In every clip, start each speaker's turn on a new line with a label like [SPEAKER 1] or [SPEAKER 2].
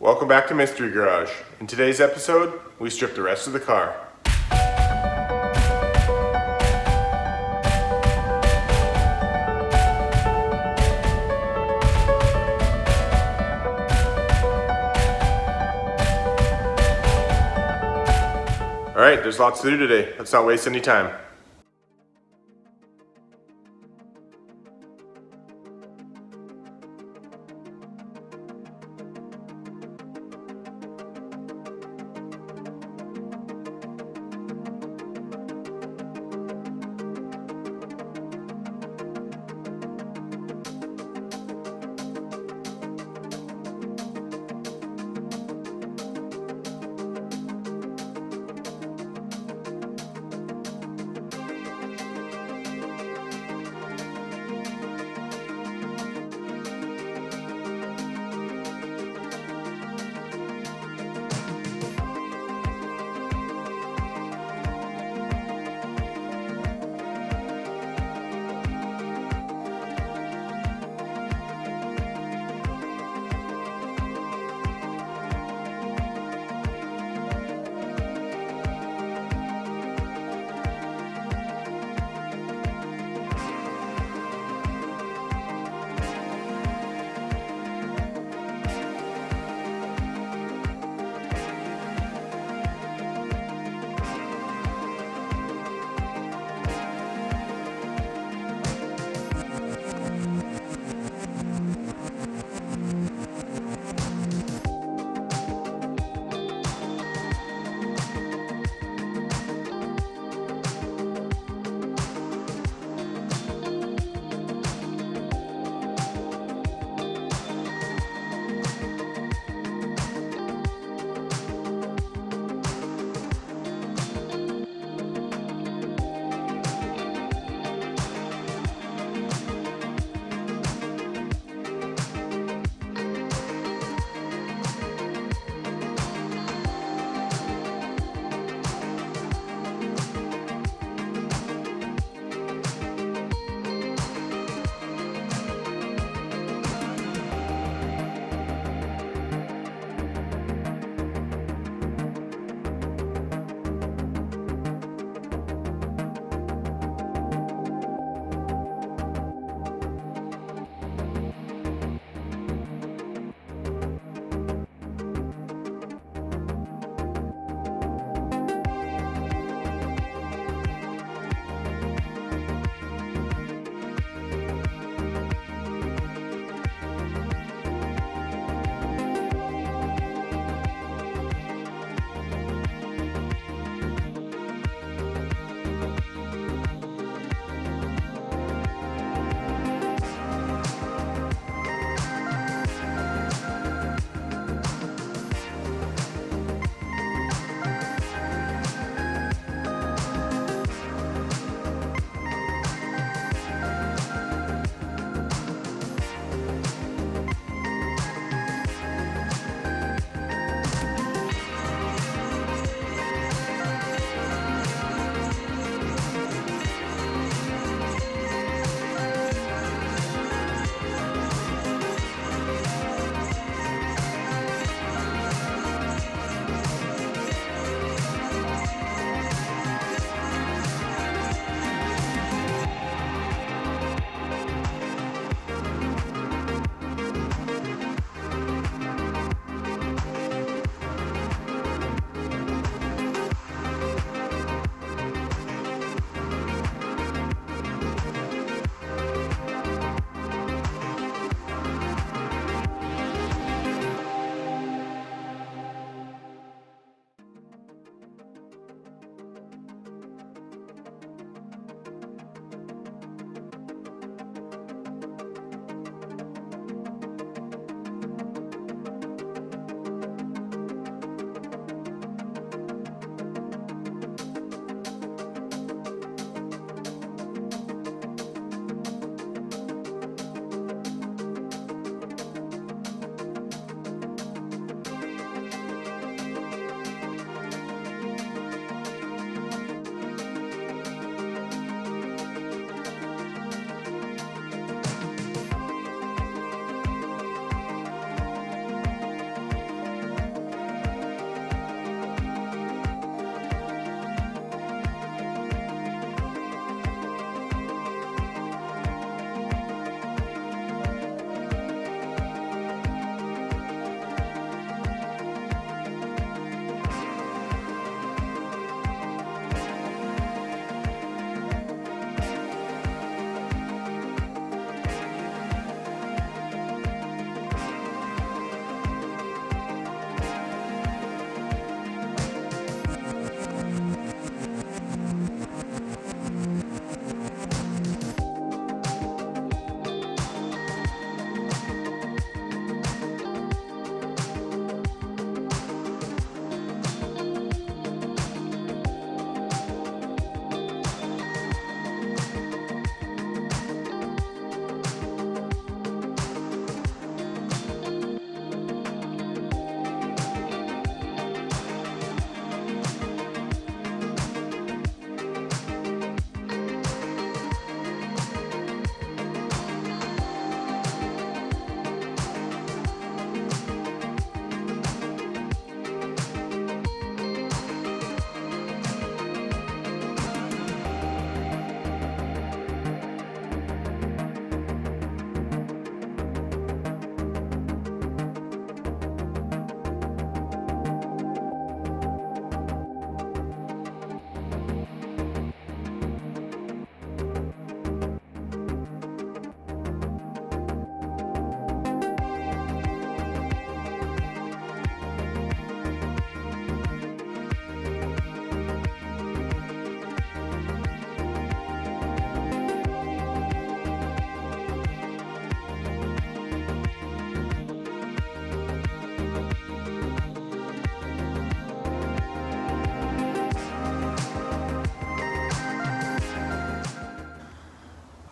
[SPEAKER 1] Welcome back to Mystery Garage. In today's episode, we strip the rest of the car. Alright, there's lots to do today. Let's not waste any time.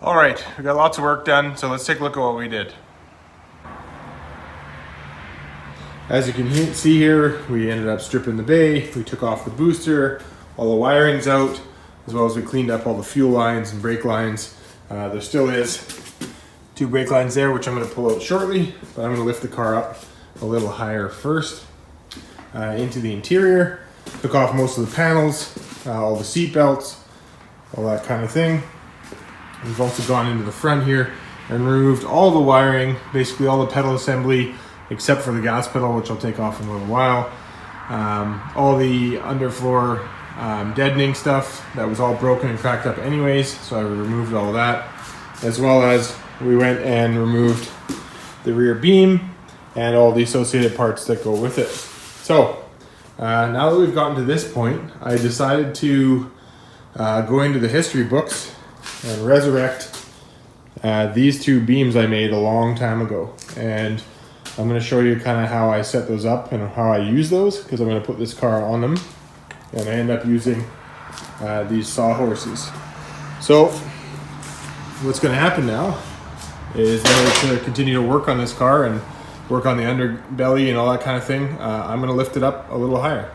[SPEAKER 1] All right, we got lots of work done, so let's take a look at what we did. As you can see here, we ended up stripping the bay, we took off the booster, all the wiring's out, as well as we cleaned up all the fuel lines and brake lines. There still is 2 brake lines there, which I'm going to pull out shortly, but I'm going to lift the car up a little higher first. Into the interior, took off most of the panels, all the seat belts, all that kind of thing. We've also gone into the front here and removed all the wiring, basically all the pedal assembly, except for the gas pedal, which I'll take off in a little while. All the underfloor deadening stuff that was all broken and cracked up anyways, so I removed all that, as well as we went and removed the rear beam and all the associated parts that go with it. So now that we've gotten to this point, I decided to go into the history books and resurrect these 2 beams I made a long time ago. And I'm going to show you kind of how I set those up and how I use those, because I'm going to put this car on them. And I end up using these sawhorses. So what's going to happen now is that to continue to work on this car and work on the underbelly and all that kind of thing, I'm going to lift it up a little higher.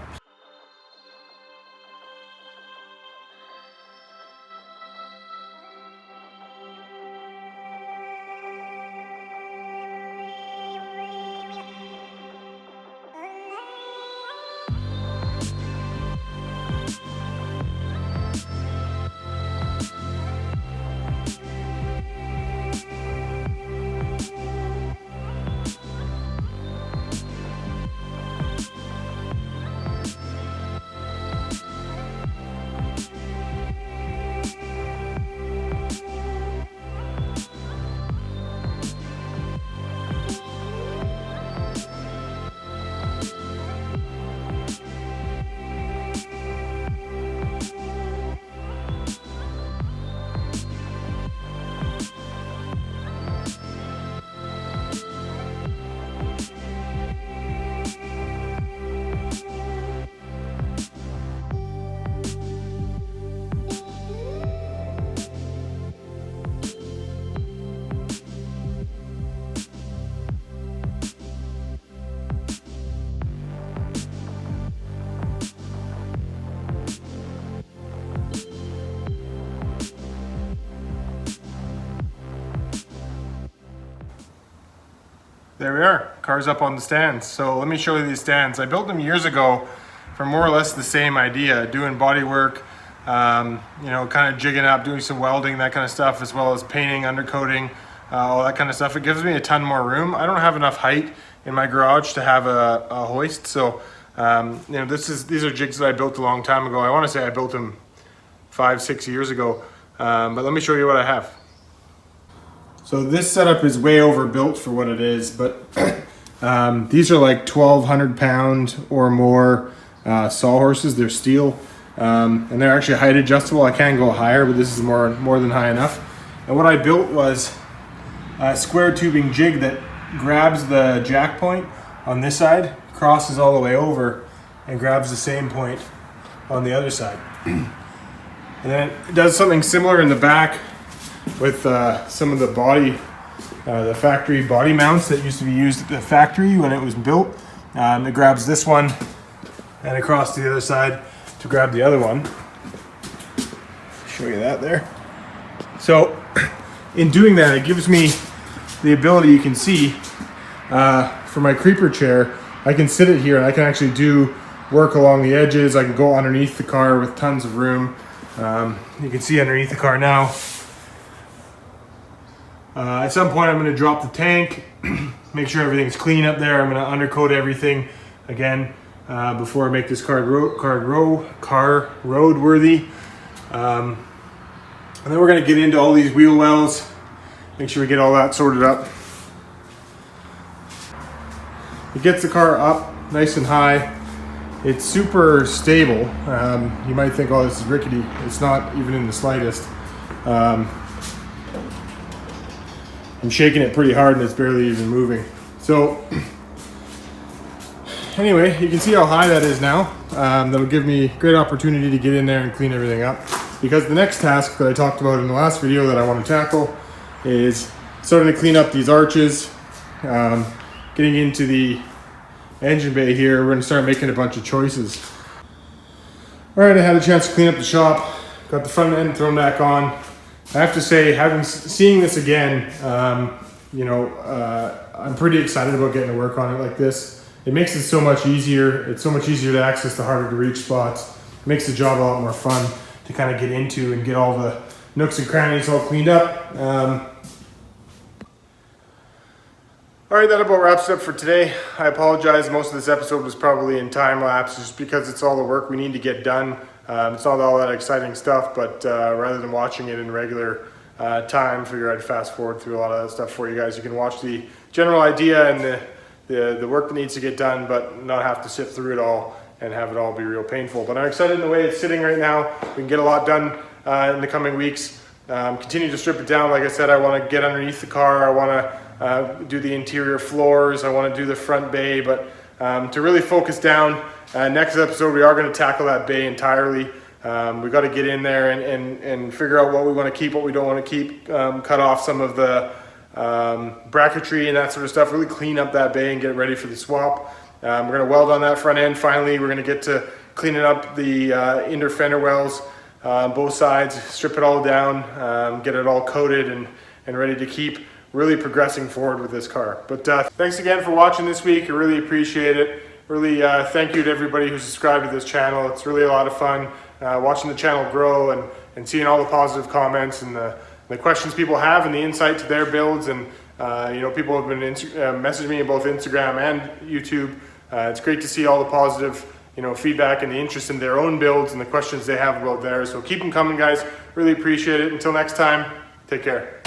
[SPEAKER 1] There we are, car's up on the stands. So let me show you these stands. I built them years ago for more or less the same idea, doing body work, you know, kind of jigging up, doing some welding, that kind of stuff, as well as painting, undercoating, all that kind of stuff. It gives me a ton more room. I don't have enough height in my garage to have a hoist, so you know, these are jigs that I built a long time ago. I want to say I built them 5-6 years ago, but let me show you what I have. So this setup is way overbuilt for what it is, but these are like 1,200 pound or more sawhorses. They're steel, and they're actually height adjustable. I can go higher, but this is more than high enough. And what I built was a square tubing jig that grabs the jack point on this side, crosses all the way over, and grabs the same point on the other side. And then it does something similar in the back with some of the body, the factory body mounts that used to be used at the factory when it was built. It grabs this one and across to the other side to grab the other one. Show you that there. So in doing that, it gives me the ability, you can see, for my creeper chair, I can sit it here and I can actually do work along the edges. I can go underneath the car with tons of room. You can see underneath the car now. At some point I'm going to drop the tank, make sure everything's clean up there. I'm going to undercoat everything again before I make this car roadworthy. And then we're going to get into all these wheel wells, make sure we get all that sorted up. It gets the car up nice and high. It's super stable. You might think, oh, this is rickety. It's not even in the slightest. I'm shaking it pretty hard and it's barely even moving. So anyway, you can see how high that is now. That'll give me great opportunity to get in there and clean everything up. because the next task that I talked about in the last video that I want to tackle is starting to clean up these arches, getting into the engine bay here. We're going to start making a bunch of choices. All right, I had a chance to clean up the shop, got the front end thrown back on. I have to say, seeing this again, I'm pretty excited about getting to work on it like this. It makes it so much easier. It's so much easier to access the harder to reach spots. It makes the job a lot more fun to kind of get into and get all the nooks and crannies all cleaned up. All right, that about wraps it up for today. I apologize, most of this episode was probably in time lapse just because it's all the work we need to get done. It's not all that exciting stuff, but rather than watching it in regular time, figure I'd fast forward through a lot of that stuff for you guys. You can watch the general idea and the work that needs to get done, but not have to sit through it all and have it all be real painful. But I'm excited in the way it's sitting right now. We can get a lot done in the coming weeks. Continue to strip it down. Like I said, I want to get underneath the car. I want to do the interior floors. I want to do the front bay, but to really focus down, next episode we are going to tackle that bay entirely. We've got to get in there and figure out what we want to keep, what we don't want to keep, cut off some of the bracketry and that sort of stuff, really clean up that bay and get ready for the swap. We're going to weld on that front end. Finally, we're going to get to cleaning up the inner fender wells, both sides, strip it all down, get it all coated and ready to keep really progressing forward with this car. But thanks again for watching this week. I really appreciate it. Really thank you to everybody who subscribed to this channel. It's really a lot of fun watching the channel grow and seeing all the positive comments and the questions people have and the insight to their builds. And people have been messaging me on both Instagram and YouTube. It's great to see all the positive feedback and the interest in their own builds and the questions they have about theirs. So keep them coming, guys. Really appreciate it. Until next time, take care.